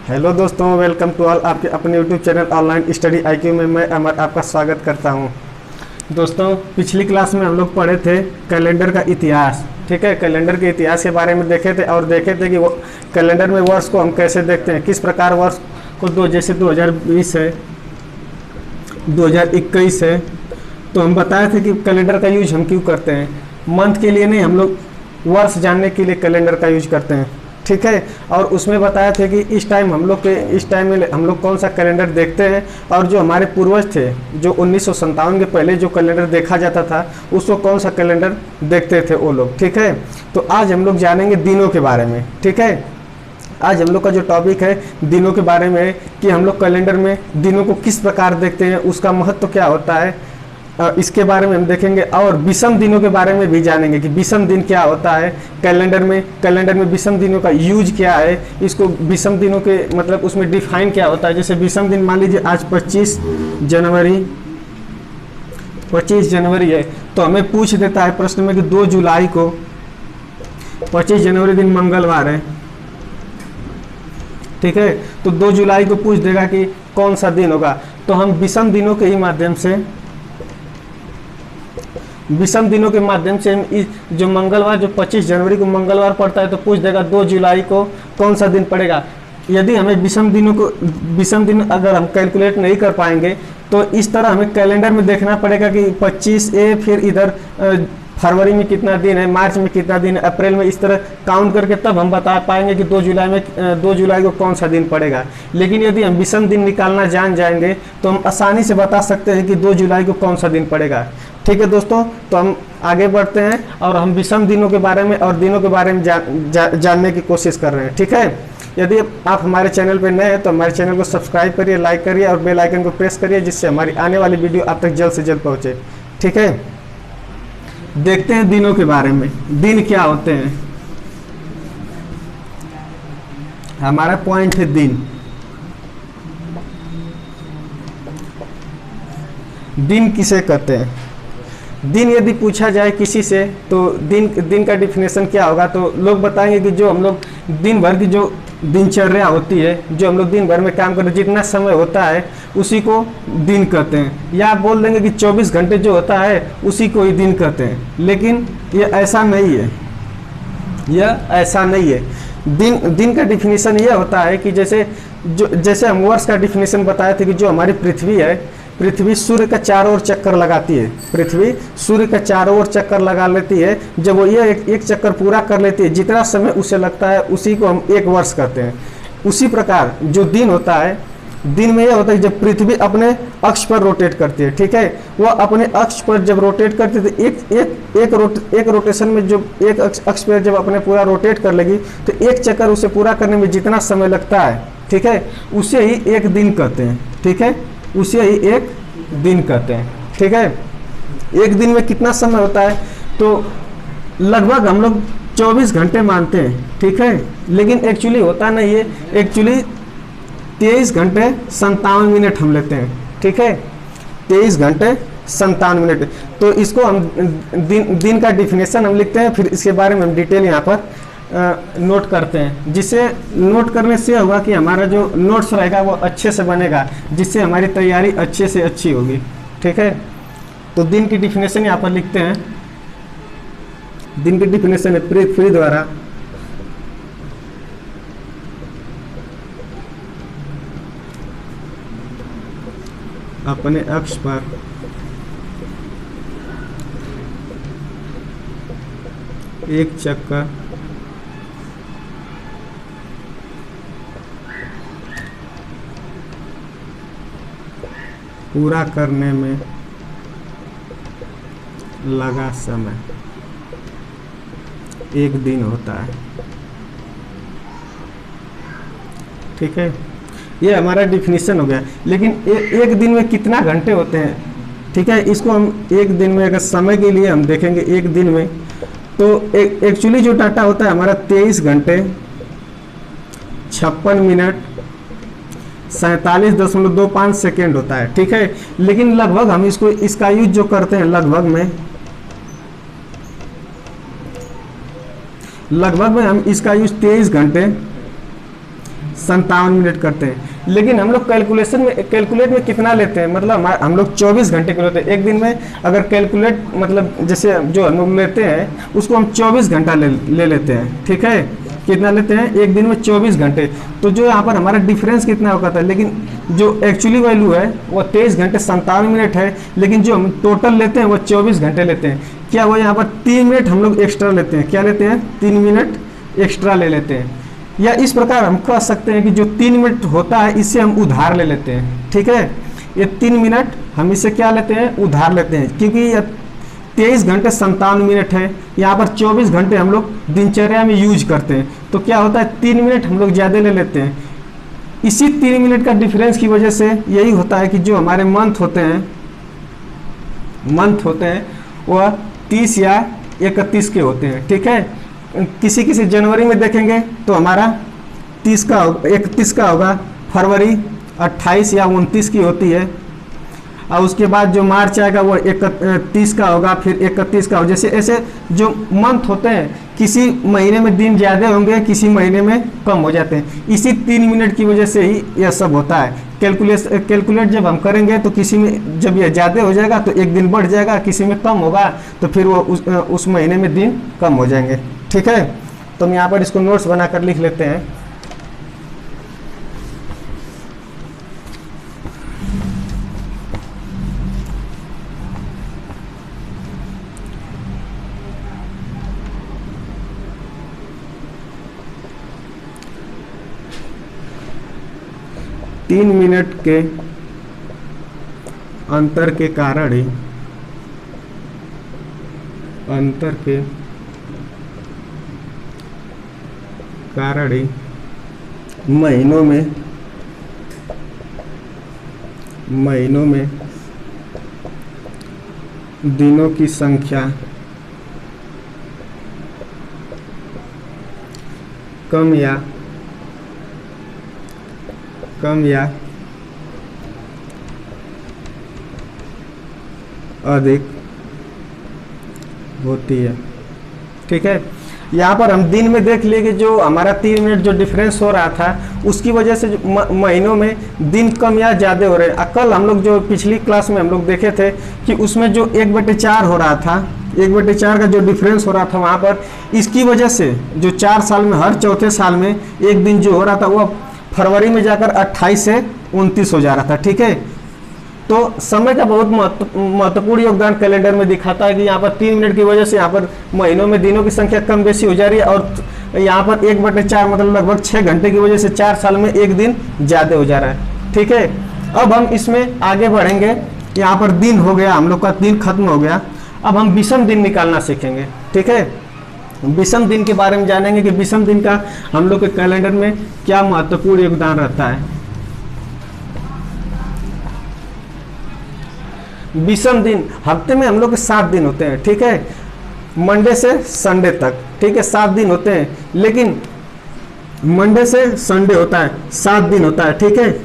Hello दोस्तों, welcome to all. आपके अपने YouTube channel online study IQ में मैं अमर आपका स्वागत करता हूं। दोस्तों, पिछली क्लास में हम लोग पढ़े थे कैलेंडर का इतिहास। ठीक है, कैलेंडर के इतिहास के बारे में देखे थे और देखे थे कि वो कैलेंडर में वर्ष को हम कैसे देखते हैं, किस प्रकार वर्ष को जैसे 2020 है, 2021 है, तो हम बताए थे कि कैलेंडर का यूज हम क्यों करते हैं। मंथ के लिए नहीं, हम लोग वर्ष जानने के लिए कैलेंडर का यूज करते हैं। ठीक है, और उसमें बताया थे कि इस टाइम में हम लोग कौन सा कैलेंडर देखते हैं, और जो हमारे पूर्वज थे जो 1957 के पहले जो कैलेंडर देखा जाता था उसको कौन सा कैलेंडर देखते थे वो लोग। ठीक है, तो आज हम लोग जानेंगे दिनों के बारे में। ठीक है, आज हम लोग का जो टॉपिक है दिनों के बारे में है कि हम लोग कैलेंडर में दिनों को किस प्रकार देखते हैं, उसका महत्व क्या होता है, इसके बारे में हम देखेंगे। और विषम दिनों के बारे में भी जानेंगे कि विषम दिन क्या होता है कैलेंडर में विषम दिनों का यूज क्या है, इसको विषम दिनों के मतलब उसमें डिफाइन क्या होता है। जैसे विषम दिन मान लीजिए आज 25 जनवरी है, तो हमें पूछ देता है प्रश्न में कि 2 जुलाई को 25 जनवरी दिन मंगलवार है। ठीक है, तो 2 जुलाई को पूछ देगा कि कौन सा दिन होगा, तो हम विषम दिनों के माध्यम से हम जो मंगलवार जो 25 जनवरी को मंगलवार पड़ता है तो पूछ देगा 2 जुलाई को कौन सा दिन पड़ेगा। यदि हमें विषम दिन अगर हम कैलकुलेट नहीं कर पाएंगे तो इस तरह हमें कैलेंडर में देखना पड़ेगा कि 25 फिर इधर फरवरी में कितना दिन है, मार्च में कितना दिन है, अप्रैल में, इस तरह काउंट करके तब हम बता पाएंगे कि 2 जुलाई को कौन सा दिन पड़ेगा। लेकिन यदि हम विषम दिन निकालना जान जाएंगे तो हम आसानी से बता सकते हैं कि 2 जुलाई को कौन सा दिन पड़ेगा। ठीक है दोस्तों, तो हम आगे बढ़ते हैं और हम विषम दिनों के बारे में और दिनों के बारे में जानने की कोशिश कर रहे हैं। ठीक है, यदि आप हमारे चैनल पर नए हैं तो हमारे चैनल को सब्सक्राइब करिए, लाइक करिए और बेल आइकन को प्रेस करिए, जिससे हमारी आने वाली वीडियो आप तक जल्द से जल्द पहुँचे। ठीक है, देखते हैं दिनों के बारे में। दिन क्या होते हैं, हमारा पॉइंट है दिन। दिन किसे कहते हैं? दिन यदि पूछा जाए किसी से तो दिन का डिफिनेशन क्या होगा, तो लोग बताएंगे कि जो हम लोग दिन भर की जो दिनचर्या होती है, जो हम लोग दिन भर में काम करते जितना समय होता है उसी को दिन कहते हैं। या आप बोल देंगे कि 24 घंटे जो होता है उसी को ही दिन कहते हैं, लेकिन ये ऐसा नहीं है। दिन का डिफिनेशन ये होता है कि जैसे हम वर्ष का डिफिनेशन बताए थे कि जो हमारी पृथ्वी सूर्य का चारों ओर चक्कर लगाती है, पृथ्वी सूर्य का चारों ओर चक्कर लगा लेती है। जब वो ये एक चक्कर पूरा कर लेती है, जितना समय उसे लगता है उसी को हम एक वर्ष कहते हैं। उसी प्रकार जो दिन होता है, दिन में यह होता है जब पृथ्वी अपने अक्ष पर रोटेट करती है। ठीक है, वह अपने अक्ष पर जब रोटेट करती है तो एक रोटेशन में जो एक अक्ष पर जब अपने पूरा रोटेट कर लेगी तो एक चक्कर उसे पूरा करने में जितना समय लगता है, ठीक है, उसे ही एक दिन कहते हैं। ठीक है, उसे ही एक दिन कहते हैं। ठीक है, एक दिन में कितना समय होता है, तो लगभग हम लोग 24 घंटे मानते हैं। ठीक है, लेकिन एक्चुअली होता नहीं है, एक्चुअली 23 घंटे 57 मिनट हम लेते हैं। ठीक है, 23 घंटे 57 मिनट। तो इसको हम दिन का डिफिनेशन हम लिखते हैं, फिर इसके बारे में हम डिटेल यहाँ पर नोट करते हैं। जिससे नोट करने से होगा कि हमारा जो नोट्स रहेगा वो अच्छे से बनेगा, जिससे हमारी तैयारी अच्छे से अच्छी होगी। ठीक है, तो दिन की डिफिनेशन यहाँ पर लिखते हैं। दिन की डिफिनेशन है पृथ्वी द्वारा अपने अक्ष पर एक चक्कर पूरा करने में लगा समय एक दिन होता है। ठीक है, ये हमारा डिफिनीशन हो गया। लेकिन एक दिन में कितना घंटे होते हैं? ठीक है, इसको हम एक दिन में अगर समय के लिए हम देखेंगे एक दिन में, तो एक्चुअली जो डाटा होता है हमारा 23 घंटे 56 मिनट 47.25 सेकेंड होता है। ठीक है, लेकिन लगभग हम इसका यूज जो करते हैं लगभग में हम इसका यूज 23 घंटे 57 मिनट करते हैं। लेकिन हम लोग कैलकुलेट में कितना लेते हैं, मतलब हम लोग 24 घंटे के लेते हैं। एक दिन में अगर कैलकुलेट मतलब जैसे जो हम लोग लेते हैं उसको हम 24 घंटा ले लेते हैं, ठीक है। कितना लेते हैं एक दिन में 24 घंटे। तो जो यहाँ पर हमारा डिफरेंस कितना होगा था, लेकिन जो एक्चुअली वैल्यू है वो 23 घंटे 57 मिनट है, लेकिन जो हम टोटल लेते हैं वो 24 घंटे लेते हैं। क्या वो यहाँ पर 3 मिनट हम लोग एक्स्ट्रा लेते हैं, क्या लेते हैं 3 मिनट एक्स्ट्रा ले लेते हैं। या इस प्रकार हम कह सकते हैं कि जो 3 मिनट होता है इससे हम उधार ले लेते हैं, ठीक है। ये 3 मिनट हम इससे क्या लेते हैं, उधार लेते हैं, क्योंकि ये 23 घंटे 57 मिनट है, यहाँ पर 24 घंटे हम लोग दिनचर्या में यूज करते हैं। तो क्या होता है 3 मिनट हम लोग ज़्यादा ले लेते हैं। इसी 3 मिनट का डिफरेंस की वजह से यही होता है कि जो हमारे मंथ होते हैं वह 30 या 31 के होते हैं, ठीक है। किसी किसी जनवरी में देखेंगे तो हमारा 31 का होगा, फरवरी 28 या 29 की होती है, और उसके बाद जो मार्च आएगा वो 31 का होगा, फिर 31 का होगा। जैसे ऐसे जो मंथ होते हैं किसी महीने में दिन ज़्यादा होंगे, किसी महीने में कम हो जाते हैं। इसी 3 मिनट की वजह से ही यह सब होता है। कैलकुलेट जब हम करेंगे तो किसी में जब यह ज़्यादा हो जाएगा तो एक दिन बढ़ जाएगा, किसी में कम होगा तो फिर वो उस महीने में दिन कम हो जाएंगे, ठीक है। तो हम यहाँ पर इसको नोट्स बनाकर लिख लेते हैं। तीन मिनट के अंतर के कारण ही महीनों में दिनों की संख्या कम या अधिक होती है, ठीक है। यहाँ पर हम दिन में देख लिए कि जो हमारा 3 मिनट जो डिफरेंस हो रहा था उसकी वजह से जो महीनों में दिन कम या ज़्यादा हो रहे हैं। कल हम लोग जो पिछली क्लास में हम लोग देखे थे कि उसमें जो 1/4 हो रहा था, 1/4 का जो डिफरेंस हो रहा था वहाँ पर, इसकी वजह से जो 4 साल में हर चौथे साल में एक दिन जो हो रहा था वो फरवरी में जाकर 28 से 29 हो जा रहा था, ठीक है। तो समय का बहुत महत्वपूर्ण योगदान कैलेंडर में दिखाता है कि यहाँ पर 3 मिनट की वजह से यहाँ पर महीनों में दिनों की संख्या कम बेसी हो जा रही है, और यहाँ पर 1/4 मतलब लगभग 6 घंटे की वजह से 4 साल में एक दिन ज़्यादा हो जा रहा है, ठीक है। अब हम इसमें आगे बढ़ेंगे। यहाँ पर दिन हो गया, हम लोग का दिन खत्म हो गया। अब हम विषम दिन निकालना सीखेंगे, ठीक है। विषम दिन के बारे में जानेंगे कि विषम दिन का हम लोग के कैलेंडर में क्या महत्वपूर्ण योगदान रहता है। विषम दिन हफ्ते में हम लोग के 7 दिन होते हैं, ठीक है, मंडे से संडे तक, ठीक है, 7 दिन होते हैं। लेकिन मंडे से संडे होता है, 7 दिन होता है, ठीक है।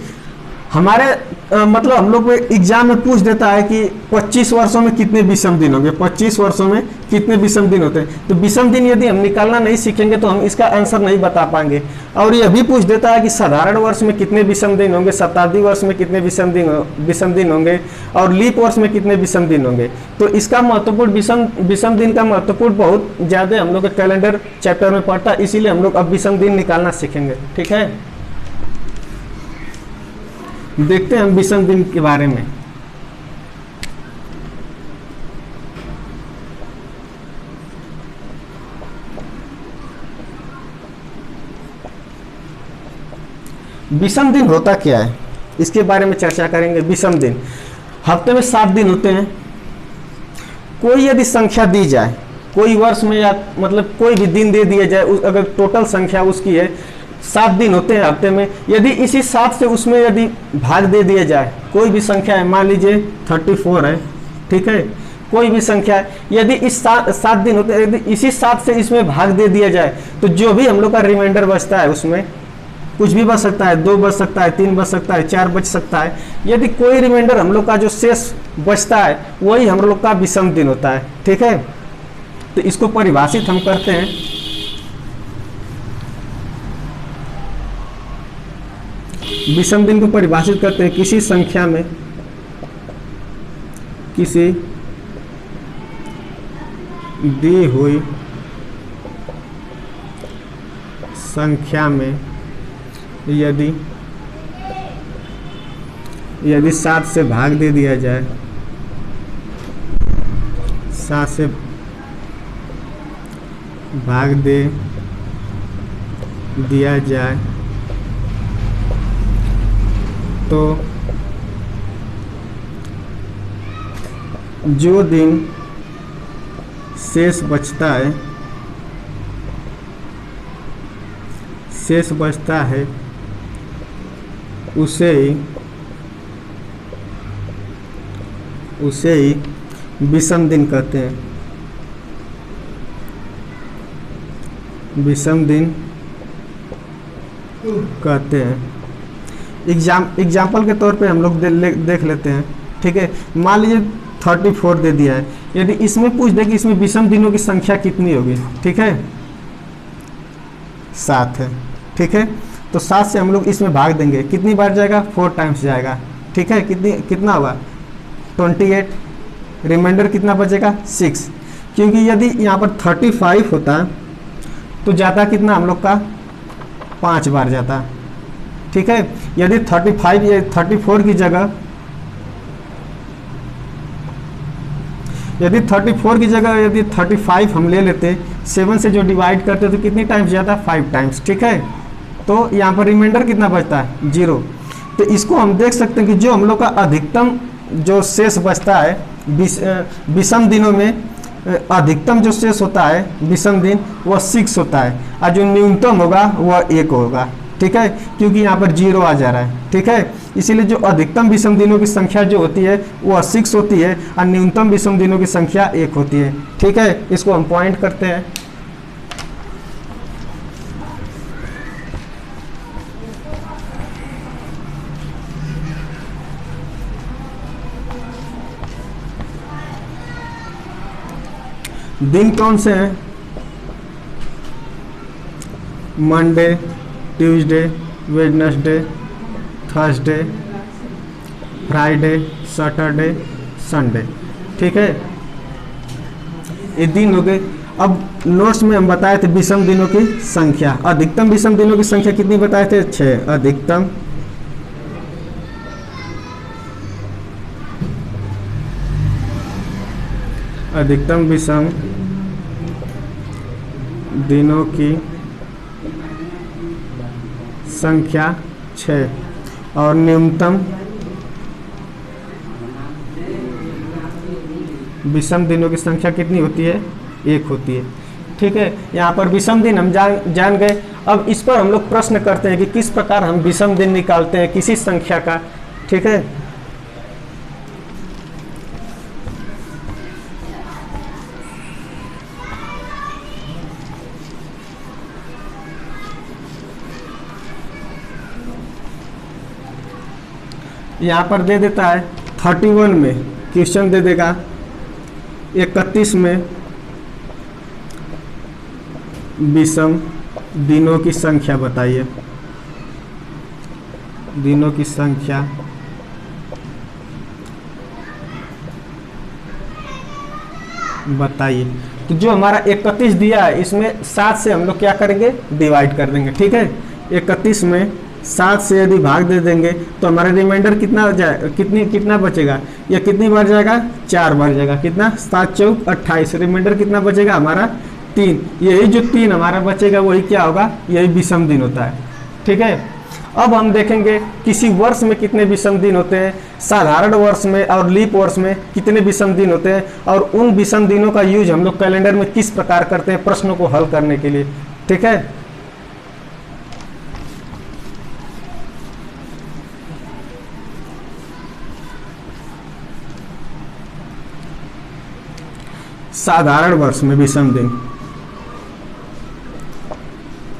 हमारे मतलब हम लोग एग्जाम में पूछ देता है कि 25 वर्षों में कितने विषम दिन होंगे, 25 वर्षों में कितने विषम दिन होते हैं। तो विषम दिन यदि हम निकालना नहीं सीखेंगे तो हम इसका आंसर नहीं बता पाएंगे। और यह भी पूछ देता है कि साधारण वर्ष में कितने विषम दिन होंगे, शताब्दी वर्ष में कितने विषम दिन होंगे, और लीप वर्ष में कितने विषम दिन होंगे। तो इसका महत्वपूर्ण विषम दिन का महत्वपूर्ण बहुत ज़्यादा हम लोग के कैलेंडर चैप्टर में पढ़ता है, इसीलिए हम लोग अब विषम दिन निकालना सीखेंगे, ठीक है। देखते हैं हम विषम दिन के बारे में। विषम दिन होता क्या है इसके बारे में चर्चा करेंगे। विषम दिन हफ्ते में 7 दिन होते हैं। कोई यदि संख्या दी जाए, कोई वर्ष में या मतलब कोई भी दिन दे दिया जाए, अगर टोटल संख्या उसकी है 7 दिन होते हैं हफ्ते में, यदि इसी 7 से उसमें यदि भाग दे दिया जाए, कोई भी संख्या है, मान लीजिए 34 है, ठीक है, कोई भी संख्या है, यदि इस 7 दिन होते हैं, यदि इसी 7 से इसमें भाग दे दिया जाए तो जो भी हम लोग का रिमाइंडर बचता है उसमें कुछ भी बच सकता है, 2 बच सकता है, 3 बच सकता है, 4 बच सकता है। यदि कोई रिमाइंडर हम लोग का जो शेष बचता है वही हम लोग का विषम दिन होता है, ठीक है। तो इसको परिभाषित हम करते हैं। विषम दिन को परिभाषित करते हैं किसी संख्या में, किसी दी हुई संख्या में यदि 7 से भाग दे दिया जाए, 7 से भाग दे दिया जाए तो जो दिन शेष बचता है उसे ही विषम दिन कहते हैं। विषम दिन कहते हैं। एग्जाम्पल के तौर पे हम लोग देख लेते हैं। ठीक है, मान लीजिए 34 दे दिया है, यदि इसमें पूछ दे कि इसमें विषम दिनों की संख्या कितनी होगी, ठीक है 7 है। ठीक है, तो 7 से हम लोग इसमें भाग देंगे, कितनी बार जाएगा 4 टाइम्स जाएगा। ठीक है, कितना होगा 28, रिमाइंडर कितना बचेगा 6, क्योंकि यदि यहाँ पर 35 होता तो जाता कितना हम लोग का 5 बार जाता। ठीक है, यदि 35 या 34 की जगह, यदि 34 की जगह यदि 35 हम ले लेते, 7 से जो डिवाइड करते तो कितनी टाइम्स जाता 5 टाइम्स। ठीक है, तो यहाँ पर रिमाइंडर कितना बचता है 0। तो इसको हम देख सकते हैं कि जो हम लोग का अधिकतम जो शेष बचता है विषम दिनों में, अधिकतम जो शेष होता है विषम दिन वह 6 होता है, और जो न्यूनतम होगा वह 1 होगा। ठीक है, क्योंकि यहाँ पर 0 आ जा रहा है। ठीक है, इसीलिए जो अधिकतम विषम दिनों की संख्या जो होती है वह 6 होती है, और न्यूनतम विषम दिनों की संख्या 1 होती है। ठीक है, इसको हम पॉइंट करते हैं। दिन कौन से हैं? Monday, Tuesday, Wednesday, Thursday, Friday, Saturday, Sunday. ठीक है, ये दिन हो गए। अब नोट्स में हम बताए थे विषम दिनों की संख्या, अधिकतम विषम दिनों की संख्या कितनी बताए थे 6। अधिकतम विषम दिनों की संख्या 6 और न्यूनतम विषम दिनों की संख्या कितनी होती है 1 होती है। ठीक है, यहाँ पर विषम दिन हम जान गए। अब इस पर हम लोग प्रश्न करते हैं कि किस प्रकार हम विषम दिन निकालते हैं किसी संख्या का। ठीक है, यहाँ पर दे देता है 31 में, क्वेश्चन दे देगा 31 में विषम दिनों की संख्या बताइए। दिनों की संख्या बताइए। तो जो हमारा 31 दिया है इसमें 7 से हम लोग क्या करेंगे डिवाइड कर देंगे। ठीक है, 31 में 7 से यदि भाग दे देंगे तो हमारा रिमाइंडर कितना जाए, कितना बचेगा, या कितनी बार जाएगा 4 बार जाएगा। कितना 7 चौक 28, रिमाइंडर कितना बचेगा हमारा 3। यही जो 3 हमारा बचेगा वही क्या होगा, यही विषम दिन होता है। ठीक है, अब हम देखेंगे किसी वर्ष में कितने विषम दिन होते हैं, साधारण वर्ष में और लीप वर्ष में कितने विषम दिन होते हैं, और उन विषम दिनों का यूज हम लोग कैलेंडर में किस प्रकार करते हैं प्रश्नों को हल करने के लिए। ठीक है, साधारण वर्ष में विषम दिन,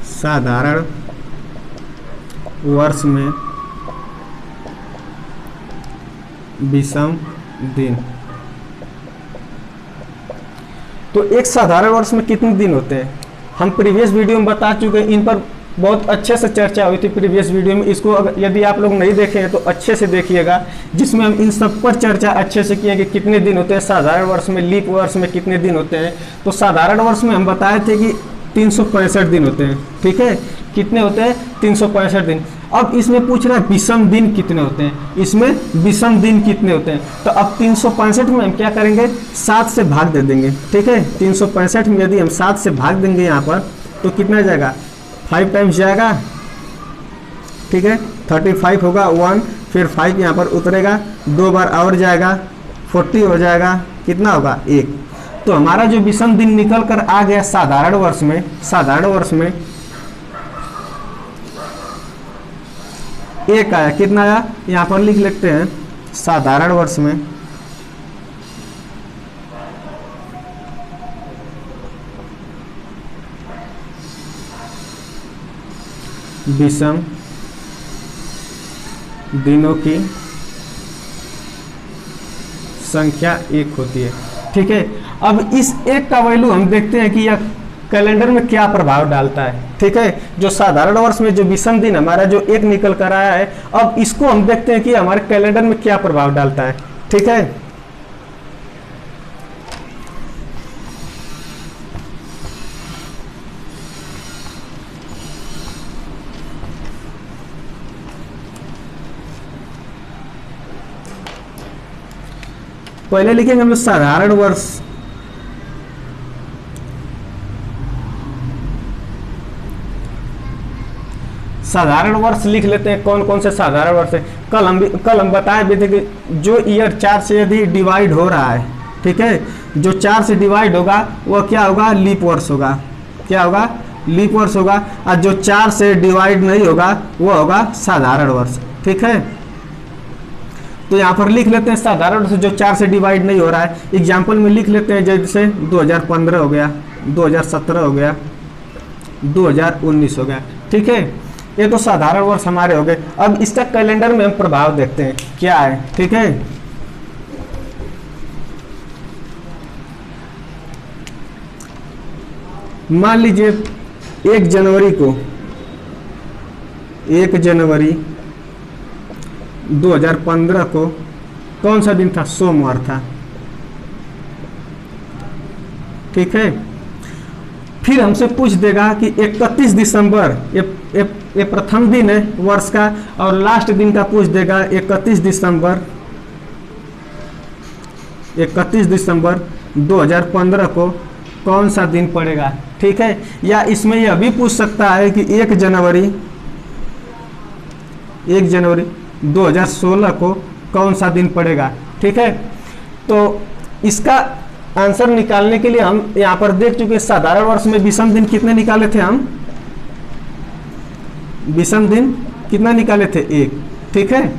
साधारण वर्ष में विषम दिन। तो एक साधारण वर्ष में कितने दिन होते हैं हम प्रीवियस वीडियो में बता चुके हैं, इन पर बहुत अच्छे से चर्चा हुई थी प्रीवियस वीडियो में। इसको यदि आप लोग नहीं देखे हैं तो अच्छे से देखिएगा, जिसमें हम इन सब पर चर्चा अच्छे से किए कि कितने दिन होते हैं साधारण वर्ष में, लीप वर्ष में कितने दिन होते हैं। तो साधारण वर्ष में हम बताए थे कि 365 दिन होते हैं, ठीक है। कितने होते हैं? 365 दिन। अब इसमें पूछ रहा है विषम दिन कितने होते हैं, इसमें विषम दिन कितने होते हैं। तो अब 365 में हम क्या करेंगे, 7 से भाग दे देंगे, ठीक है। 365 में यदि हम 7 से भाग देंगे यहाँ पर तो कितना जाएगा, 5 टाइम्स जाएगा, ठीक है। 35 होगा 1, फिर 5 यहाँ पर उतरेगा, 2 बार और जाएगा, 40 हो जाएगा, कितना होगा 1। तो हमारा जो विषम दिन निकल कर आ गया साधारण वर्ष में, साधारण वर्ष में 1 आया। कितना आया, यहाँ पर लिख लेते हैं साधारण वर्ष में विषम दिनों की संख्या 1 होती है, ठीक है। अब इस 1 का वैल्यू हम देखते हैं कि यह कैलेंडर में क्या प्रभाव डालता है, ठीक है। जो साधारण वर्ष में जो विषम दिन हमारा जो 1 निकल कर आया है, अब इसको हम देखते हैं कि हमारे कैलेंडर में क्या प्रभाव डालता है, ठीक है। पहले लिखेंगे हम लोग साधारण वर्ष, साधारण वर्ष लिख लेते हैं। कौन कौन से साधारण वर्ष है, कल हम बताए भी थे कि जो ईयर 4 से यदि डिवाइड हो रहा है, ठीक है, जो 4 से डिवाइड होगा वह क्या होगा, लीप वर्ष होगा। क्या होगा, लीप वर्ष होगा। और जो 4 से डिवाइड नहीं होगा वह होगा साधारण वर्ष, ठीक है। तो यहाँ पर लिख लेते हैं साधारण वर्ष जो 4 से डिवाइड नहीं हो रहा है। एग्जाम्पल में लिख लेते हैं, जैसे 2015 हो गया, 2017 हो गया, 2019 हो गया, ठीक है। ये तो साधारण वर्ष हमारे हो गए। अब इसका कैलेंडर में हम प्रभाव देखते हैं क्या है, ठीक है। मान लीजिए 1 जनवरी को, 1 जनवरी 2015 को कौन सा दिन था, सोमवार था, ठीक है। फिर हमसे पूछ देगा कि 31 दिसंबर, ये प्रथम दिन है वर्ष का, और लास्ट दिन का पूछ देगा 31 दिसंबर 2015 को कौन सा दिन पड़ेगा, ठीक है। या इसमें यह भी पूछ सकता है कि 1 जनवरी 2016 को कौन सा दिन पड़ेगा, ठीक है। तो इसका आंसर निकालने के लिए हम यहाँ पर देख चुके हैं साधारण वर्ष में विषम दिन कितने निकाले थे हम, विषम दिन कितना निकाले थे, 1, ठीक है।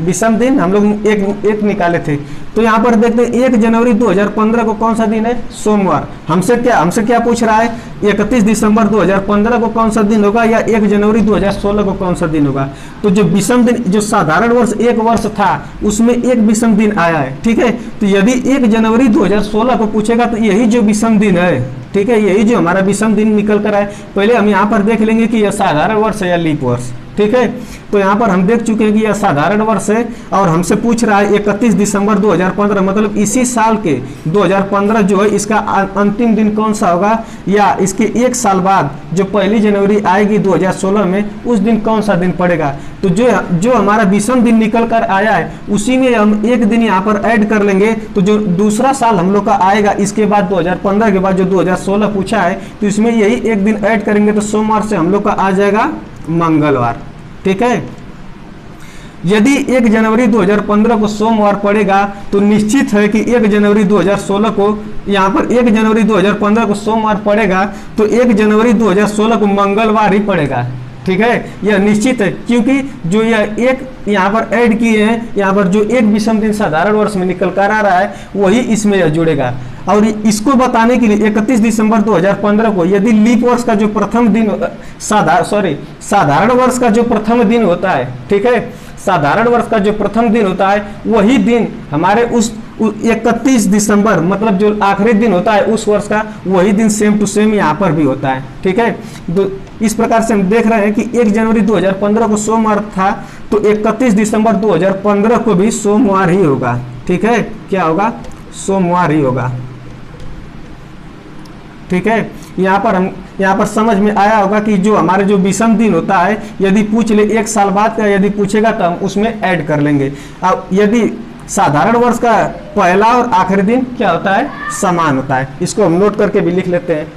विषम दिन हम लोग एक निकाले थे। तो यहाँ पर देखते हैं 1 जनवरी 2015 को कौन सा दिन है, सोमवार। हमसे क्या पूछ रहा है, 31 दिसंबर 2015 को कौन सा दिन होगा, या 1 जनवरी 2016 को कौन सा दिन होगा। तो जो विषम दिन, जो साधारण वर्ष 1 वर्ष था उसमें 1 विषम दिन आया है, ठीक है। तो यदि 1 जनवरी 2016 को पूछेगा तो यही जो विषम दिन है, ठीक है, यही जो हमारा विषम दिन निकल कर आए। पहले हम यहाँ पर देख लेंगे कि यह साधारण वर्ष है या लीप वर्ष, ठीक है। तो यहाँ पर हम देख चुके हैं कि यह साधारण वर्ष है और हमसे पूछ रहा है 31 दिसंबर 2015, मतलब इसी साल के 2015 जो है इसका अंतिम दिन कौन सा होगा, या इसके 1 साल बाद जो 1 जनवरी आएगी 2016 में, उस दिन कौन सा दिन पड़ेगा। तो जो हमारा विषम दिन निकल कर आया है उसी में हम 1 दिन यहाँ पर ऐड कर लेंगे। तो जो दूसरा साल हम लोग का आएगा इसके बाद 2015 के बाद जो 2016 पूछा है, तो इसमें यही 1 दिन ऐड करेंगे तो सोमवार से हम लोग का आ जाएगा मंगलवार, ठीक है। यदि 1 जनवरी 2015 को सोमवार पड़ेगा तो निश्चित है कि 1 जनवरी 2016 को, यहाँ पर 1 जनवरी 2015 को सोमवार पड़ेगा तो 1 जनवरी 2016 को मंगलवार ही पड़ेगा, ठीक है। यह निश्चित है, क्योंकि जो यह 1 यहाँ पर ऐड किए हैं, यहाँ पर जो 1 विषम दिन साधारण वर्ष में निकल कर आ रहा है वही इसमें यह जुड़ेगा। और इसको बताने के लिए 31 दिसंबर 2015 को यदि लीप वर्ष का जो प्रथम दिन, साधारण वर्ष का जो प्रथम दिन होता है, ठीक है, साधारण वर्ष का जो प्रथम दिन होता है वही दिन हमारे 31 दिसंबर मतलब जो आखिरी दिन होता है उस वर्ष का, वही दिन सेम टू सेम यहाँ पर भी होता है। ठीक है, तो इस प्रकार से हम देख रहे हैं कि 1 जनवरी 2015 को सोमवार था, तो 31 दिसंबर 2015 को भी सोमवार ही होगा। ठीक है, क्या होगा? सोमवार ही होगा। ठीक है, यहाँ पर समझ में आया होगा कि जो हमारे जो विषम दिन होता है, यदि पूछ ले 1 साल बाद का यदि पूछेगा तो हम उसमें ऐड कर लेंगे। अब यदि साधारण वर्ष का पहला और आखिरी दिन क्या होता है? समान होता है। इसको हम नोट करके भी लिख लेते हैं।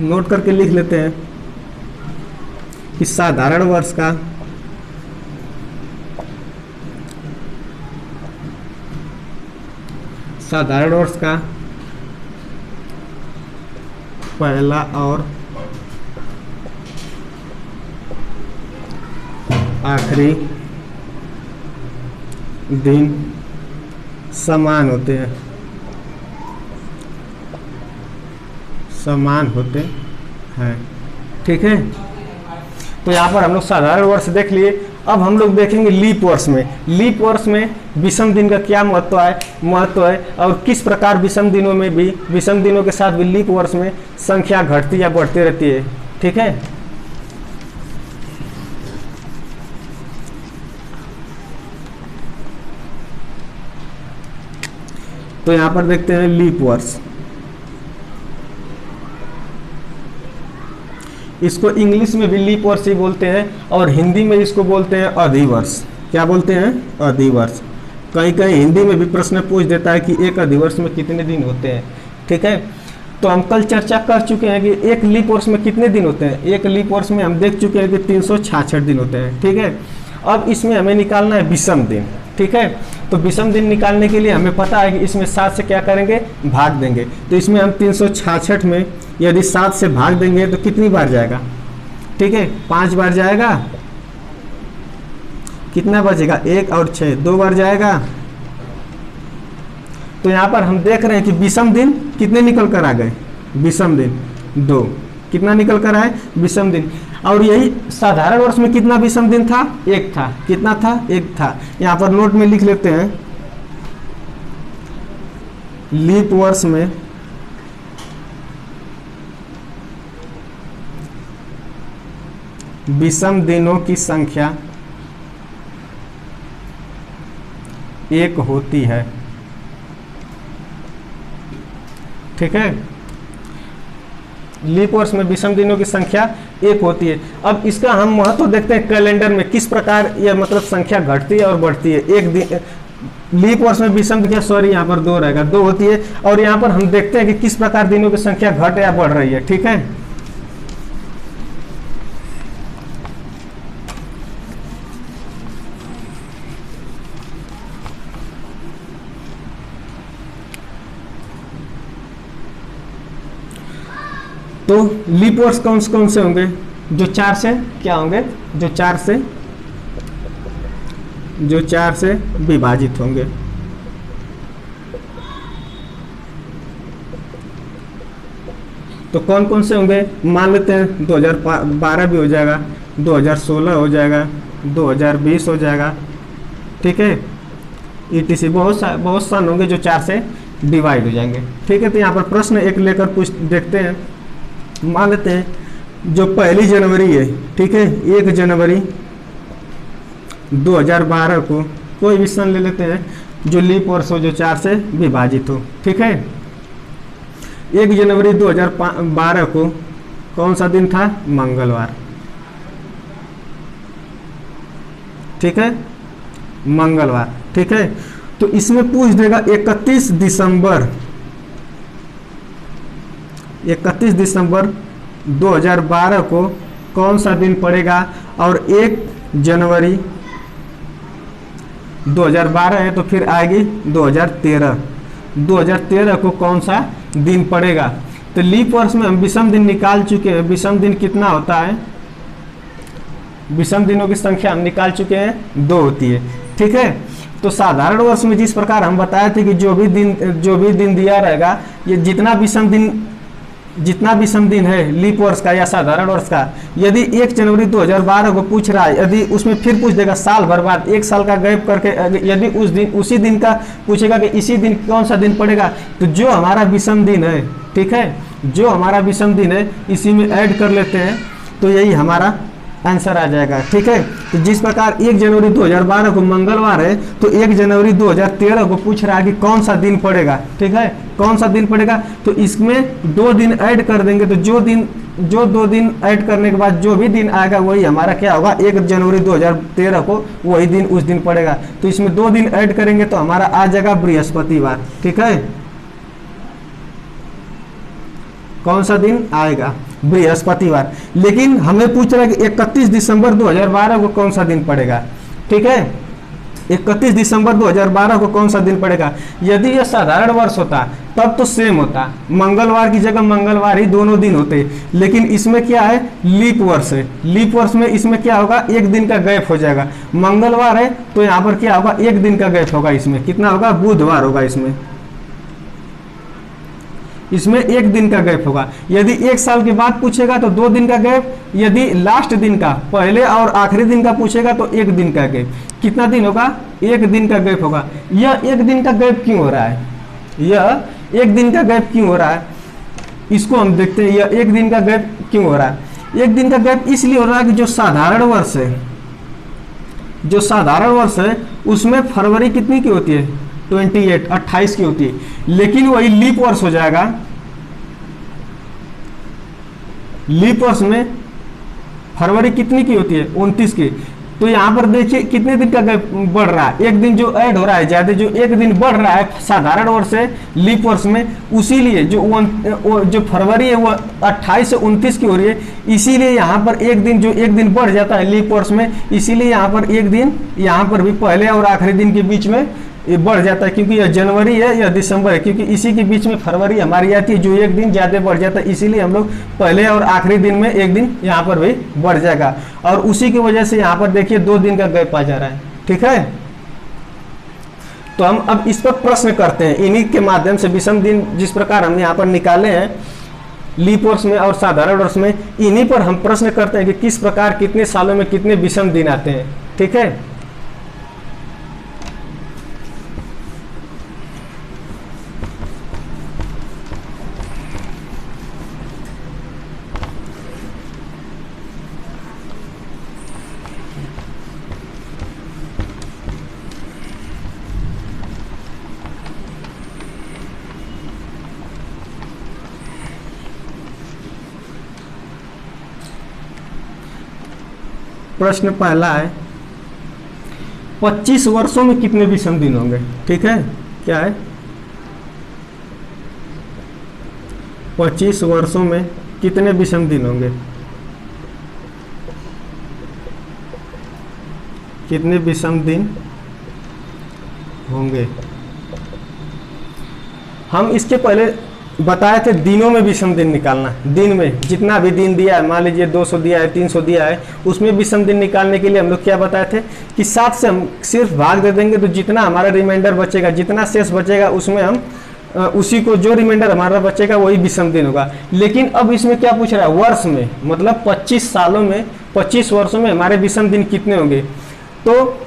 नोट करके लिख लेते हैं कि साधारण वर्ष का पहला और आखिरी दिन समान होते हैं, ठीक है। तो यहाँ पर हम लोग साधारण वर्ष देख लिए। अब हम लोग देखेंगे लीप वर्ष में। लीप वर्ष में विषम दिन का क्या महत्व है और किस प्रकार विषम दिनों के साथ भी लीप वर्ष में संख्या घटती या बढ़ती रहती है। ठीक है, तो यहाँ पर देखते हैं लीप वर्ष। इसको इंग्लिश में भी लीप वर्ष ही बोलते हैं और हिंदी में इसको बोलते हैं अधिवर्ष। क्या बोलते हैं? अधिवर्ष। कहीं कहीं हिंदी में भी प्रश्न पूछ देता है कि एक अधिवर्ष में कितने दिन होते हैं। ठीक है, तो हम कल चर्चा कर चुके हैं कि एक लीप वर्ष में कितने दिन होते हैं। एक लीप वर्ष में हम देख चुके हैं कि 366 दिन होते हैं। ठीक है, अब इसमें हमें निकालना है विषम दिन। ठीक है, तो विषम दिन निकालने के लिए हमें पता है कि इसमें 7 से क्या करेंगे? भाग देंगे। तो इसमें हम 366 में यदि 7 से भाग देंगे तो कितनी बार जाएगा? ठीक है, 5 बार जाएगा। कितना बचेगा? 1 और 6, 2 बार जाएगा। तो यहाँ पर हम देख रहे हैं कि विषम दिन कितने निकल कर आ गए? विषम दिन 2। कितना निकल कर आए? विषम दिन। और यही साधारण वर्ष में कितना विषम दिन था? 1 था। कितना था? 1 था। यहाँ पर नोट में लिख लेते हैं, लीप वर्ष में विषम दिनों की संख्या 1 होती है। ठीक है, लीप वर्ष में विषम दिनों की संख्या 1 होती है। अब इसका हम महत्व देखते हैं कैलेंडर में, किस प्रकार यह मतलब संख्या घटती है और बढ़ती है। एक दिन लीप वर्ष में विषम संख्या, सॉरी यहाँ पर 2 रहेगा, 2 होती है। और यहाँ पर हम देखते हैं कि किस प्रकार दिनों की संख्या घट या बढ़ रही है। ठीक है, तो लीप वर्ष कौन से होंगे? जो 4 से क्या होंगे? जो 4 से विभाजित होंगे। तो कौन कौन से होंगे? मान लेते हैं 2012 भी हो जाएगा, 2016 हो जाएगा, 2020 हो जाएगा। ठीक है, ETC बहुत सन होंगे जो 4 से डिवाइड हो जाएंगे। ठीक है, तो यहाँ पर प्रश्न एक लेकर कुछ देखते हैं। मान लेते हैं जो 1 जनवरी है, ठीक है, 1 जनवरी 2012 को कोई भी सन ले लेते हैं जो लीप वर्ष हो, जो 4 से विभाजित हो। ठीक है, 1 जनवरी 2012 को कौन सा दिन था? मंगलवार। ठीक है, मंगलवार। ठीक है, तो इसमें पूछ देगा 31 दिसंबर 2012 को कौन सा दिन पड़ेगा। और 1 जनवरी 2012 है तो फिर आएगी 2013 को कौन सा दिन पड़ेगा। तो लीप वर्ष में हम विषम दिन निकाल चुके हैं। विषम दिन कितना होता है? विषम दिनों की संख्या हम निकाल चुके हैं, 2 होती है। ठीक है। तो साधारण वर्ष में जिस प्रकार हम बताए थे कि जो भी दिन दिया रहेगा, ये जितना विषम दिन है लीप वर्ष का या साधारण वर्ष का, यदि 1 जनवरी 2012 को पूछ रहा है, यदि उसमें फिर पूछ देगा साल भर बाद, 1 साल का गैप करके, यदि उसी दिन का पूछेगा कि इसी दिन कौन सा दिन पड़ेगा, तो जो हमारा विषम दिन है, ठीक है, जो हमारा विषम दिन है इसी में ऐड कर लेते हैं, तो यही हमारा आंसर आ जाएगा, ठीक है। तो जिस प्रकार 1 जनवरी 2012 को मंगलवार है, तो 1 जनवरी 2013 को पूछ रहा है कि कौन सा दिन पड़ेगा, ठीक है, कौन सा दिन पड़ेगा, तो इसमें 2 दिन ऐड कर देंगे, तो जो 2 दिन ऐड करने के बाद जो भी दिन आएगा वही हमारा क्या होगा, 1 जनवरी 2013 को वही दिन उस दिन पड़ेगा। तो इसमें 2 दिन ऐड करेंगे तो हमारा आ जाएगा बृहस्पतिवार, ठीक है। कौन सा दिन आएगा, बृहस्पतिवार। लेकिन हमें पूछ रहा है कि 31 दिसंबर 2012 को कौन सा दिन पड़ेगा, ठीक है, 31 दिसंबर 2012 को कौन सा दिन पड़ेगा। यदि यह साधारण वर्ष होता तब तो सेम होता, मंगलवार की जगह मंगलवार ही दोनों दिन होते, लेकिन इसमें क्या है, लीप वर्ष है। लीप वर्ष में इसमें क्या होगा, 1 दिन का गैप हो जाएगा। मंगलवार है तो यहाँ पर क्या होगा, 1 दिन का गैप होगा, इसमें कितना होगा, बुधवार होगा, इसमें 1 दिन का गैप होगा। यदि 1 साल के बाद पूछेगा तो 2 दिन का गैप, यदि लास्ट दिन का, पहले और आखिरी दिन का पूछेगा तो 1 दिन का गैप। कितना दिन होगा, 1 दिन का गैप होगा। यह 1 दिन का गैप क्यों हो रहा है, यह 1 दिन का गैप क्यों हो रहा है, इसको हम देखते हैं। यह 1 दिन का गैप क्यों हो रहा है, 1 दिन का गैप इसलिए हो रहा है कि जो साधारण वर्ष है उसमें फरवरी कितनी की होती है, 28 की होती है, लेकिन वही लीप वर्ष हो जाएगा। लीप वर्ष में फरवरी कितनी की होती है, 29 की। तो यहाँ पर देखिए कितने दिन का गैप बढ़ रहा है, 1 दिन जो ऐड हो रहा है ज्यादा, जो 1 दिन बढ़ रहा है साधारण वर्ष से लीप वर्ष में, उसीलिए जो फरवरी है वो 28 से 29 की हो रही है, इसीलिए यहाँ पर 1 दिन, जो 1 दिन बढ़ जाता है लीप वर्ष में, इसीलिए यहाँ पर 1 दिन, यहाँ पर भी पहले और आखिरी दिन के बीच में ये बढ़ जाता है, क्योंकि यह जनवरी है या दिसंबर है, क्योंकि इसी के बीच में फरवरी हमारी आती है, जो 1 दिन ज़्यादा बढ़ जाता है, इसीलिए हम लोग पहले और आखिरी दिन में 1 दिन यहाँ पर भी बढ़ जाएगा, और उसी की वजह से यहाँ पर देखिए 2 दिन का गैप आ जा रहा है, ठीक है। तो हम अब इस पर प्रश्न करते हैं, इन्हीं के माध्यम से विषम दिन जिस प्रकार हमने यहाँ पर निकाले हैं लीप वर्ष में और साधारण वर्ष में, इन्हीं पर हम प्रश्न करते हैं कि किस प्रकार कितने सालों में कितने विषम दिन आते हैं, ठीक है। प्रश्न पहला है, 25 वर्षों में कितने विषम दिन होंगे, ठीक है। क्या है, 25 वर्षों में कितने विषम दिन होंगे, कितने विषम दिन होंगे। हम इसके पहले बताए थे दिनों में विषम दिन निकालना, दिन में जितना भी दिन दिया है, मान लीजिए 200 दिया है, 300 दिया है, उसमें विषम दिन निकालने के लिए हम लोग क्या बताए थे कि 7 से हम सिर्फ भाग दे देंगे, तो जितना हमारा रिमाइंडर बचेगा, जितना शेष बचेगा, उसमें हम उसी को, जो रिमाइंडर हमारा बचेगा वही विषम दिन होगा। लेकिन अब इसमें क्या पूछ रहा है, वर्ष में, मतलब 25 सालों में, 25 वर्षों में हमारे विषम दिन कितने होंगे। तो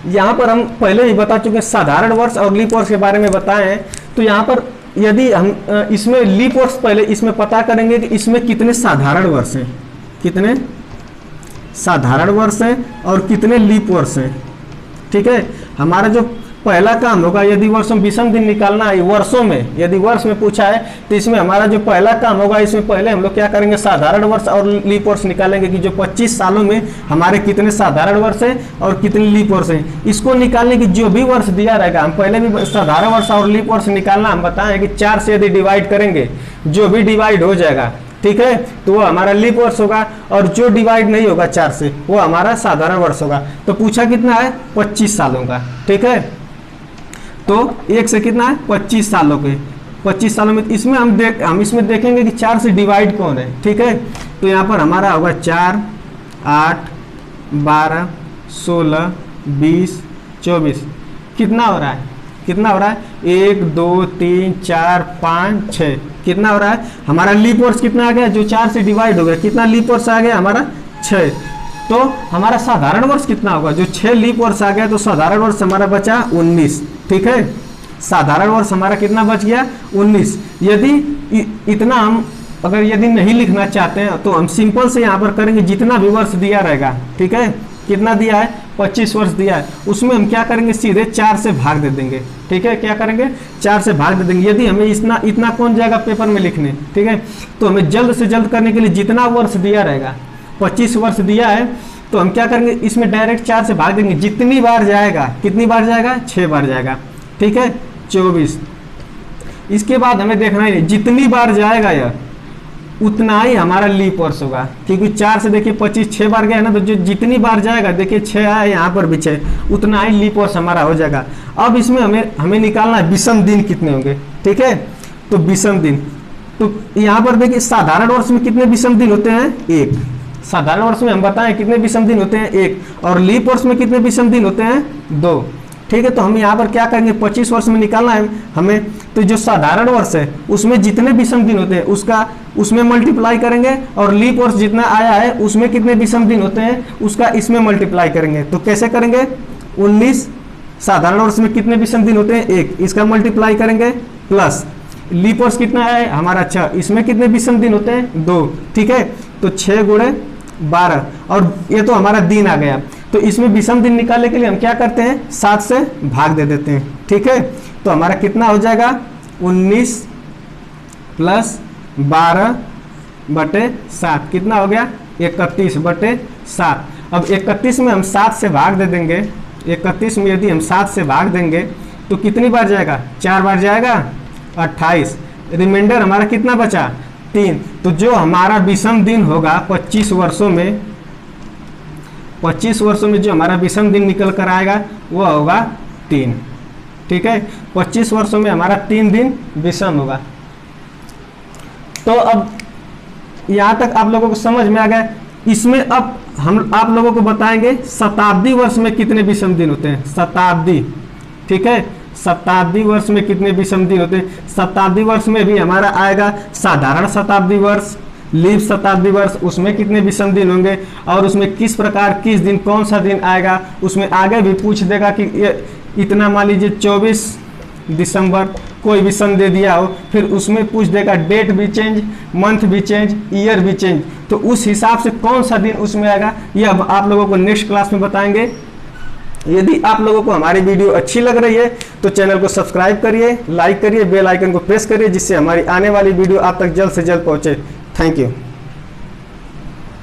यहाँ पर हम पहले ही बता चुके हैं, साधारण वर्ष और लीप वर्ष के बारे में बताए हैं। तो यहाँ पर यदि हम इसमें लीप वर्ष पहले इसमें पता करेंगे कि इसमें कितने साधारण वर्ष हैं, कितने साधारण वर्ष हैं और कितने लीप वर्ष हैं, ठीक है। हमारा जो पहला काम होगा, यदि वर्षों में विषम दिन निकालना है वर्षों में, यदि वर्ष में पूछा है तो इसमें हमारा जो पहला काम होगा, इसमें पहले हम लोग क्या करेंगे, साधारण वर्ष और लीप वर्ष निकालेंगे कि जो 25 सालों में हमारे कितने साधारण वर्ष हैं और कितने लीप वर्ष हैं। इसको निकालने की जो भी वर्ष दिया रहेगा, हम पहले भी साधारण वर्ष और लीप वर्ष निकालना हम बताएं कि 4 से यदि डिवाइड करेंगे, जो भी डिवाइड हो जाएगा, ठीक है, तो वो हमारा लीप वर्ष होगा, और जो डिवाइड नहीं होगा 4 से वो हमारा साधारण वर्ष होगा। तो पूछा कितना है, 25 सालों का, ठीक है। तो 1 से कितना है, 25 सालों के, 25 सालों में इसमें हम इसमें देखेंगे कि 4 से डिवाइड कौन है, ठीक है। तो यहाँ पर हमारा होगा 4, 8, 12, 16, 20, 24 कितना हो रहा है, कितना हो रहा है 1 2 3 4 5 6 कितना हो रहा है हमारा लीप वर्ष कितना आ गया, जो 4 से डिवाइड हो गया, कितना लीप वर्ष आ गया हमारा 6। तो हमारा साधारण वर्ष कितना होगा, जो 6 लीप वर्ष आ गया तो साधारण वर्ष हमारा बचा 19। ठीक है, साधारण वर्ष हमारा कितना बच गया 19। यदि इतना हम अगर यदि नहीं लिखना चाहते हैं तो हम सिंपल से यहाँ पर करेंगे, जितना भी वर्ष दिया रहेगा, ठीक है, कितना दिया है 25 वर्ष दिया है, उसमें हम क्या करेंगे सीधे 4 से भाग दे देंगे। ठीक है, क्या करेंगे 4 से भाग दे देंगे। यदि हमें इतना कौन जाएगा पेपर में लिखने, ठीक है, तो हमें जल्द से जल्द करने के लिए जितना वर्ष दिया रहेगा 25 वर्ष दिया है तो हम क्या करेंगे इसमें डायरेक्ट 4 से भाग देंगे। जितनी बार जाएगा, कितनी बार जाएगा 6 बार जाएगा। ठीक है 24। इसके बाद हमें देखना है जितनी बार जाएगा यह उतना ही हमारा लीप वर्ष होगा, क्योंकि 4 से देखिए 25 6 बार गया है ना, तो जो जितनी बार जाएगा देखिए 6 आया यहाँ पर भी 6, उतना ही लीप वर्ष हमारा हो जाएगा। अब इसमें हमें निकालना है विषम दिन कितने होंगे। ठीक है, तो विषम दिन, तो यहाँ पर देखिए साधारण वर्ष में कितने विषम दिन होते हैं 1, साधारण वर्ष में हम बताएं कितने विषम दिन होते हैं 1, और लीप वर्ष में कितने विषम दिन होते हैं 2। ठीक है, तो हम यहाँ पर क्या करेंगे 25 वर्ष में निकालना है हमें, तो जो साधारण वर्ष है उसमें जितने विषम दिन होते हैं उसमें मल्टीप्लाई करेंगे, और लीप वर्ष जितना आया है उसमें कितने विषम दिन होते हैं उसका इसमें मल्टीप्लाई करेंगे। तो कैसे करेंगे 19, साधारण वर्ष में कितने विषम दिन होते हैं 1, इसका मल्टीप्लाई करेंगे, प्लस लीप वर्ष कितना है हमारा 6, इसमें कितने विषम दिन होते हैं 2। ठीक है, तो 6 गुणे 12, और ये तो हमारा दिन आ गया, तो इसमें विषम दिन निकालने के लिए हम क्या करते हैं 7 से भाग दे देते हैं। ठीक है, तो हमारा कितना हो जाएगा 19 प्लस 12 बटे 7 कितना हो गया 31 बटे 7। अब 31 में हम 7 से भाग दे देंगे, 31 में यदि हम 7 से भाग देंगे तो कितनी बार जाएगा 4 बार जाएगा 28, रिमाइंडर हमारा कितना बचा 3। तो जो हमारा विषम दिन होगा 25 वर्षों में, 25 वर्षों में जो हमारा विषम दिन निकल कर आएगा वो होगा 3। ठीक है, 25 वर्षों में हमारा 3 दिन विषम होगा। तो अब यहाँ तक आप लोगों को समझ में आ गया। इसमें अब हम आप लोगों को बताएंगे शताब्दी वर्ष में कितने विषम दिन होते हैं, शताब्दी। ठीक है, शताब्दी वर्ष में कितने विषम दिन होते हैं। शताब्दी वर्ष में भी हमारा आएगा साधारण शताब्दी वर्ष, लीप शताब्दी वर्ष, उसमें कितने विषम दिन होंगे, और उसमें किस प्रकार किस दिन कौन सा दिन आएगा, उसमें आगे भी पूछ देगा कि इतना मान लीजिए 24 दिसंबर कोई भी सन दे दिया हो, फिर उसमें पूछ देगा डेट भी चेंज, मंथ भी चेंज, ईयर भी चेंज, तो उस हिसाब से कौन सा दिन उसमें आएगा ये अब आप लोगों को नेक्स्ट क्लास में बताएंगे। यदि आप लोगों को हमारी वीडियो अच्छी लग रही है तो चैनल को सब्सक्राइब करिए, लाइक करिए, बेल आइकन को प्रेस करिए, जिससे हमारी आने वाली वीडियो आप तक जल्द से जल्द पहुंचे। Thank you.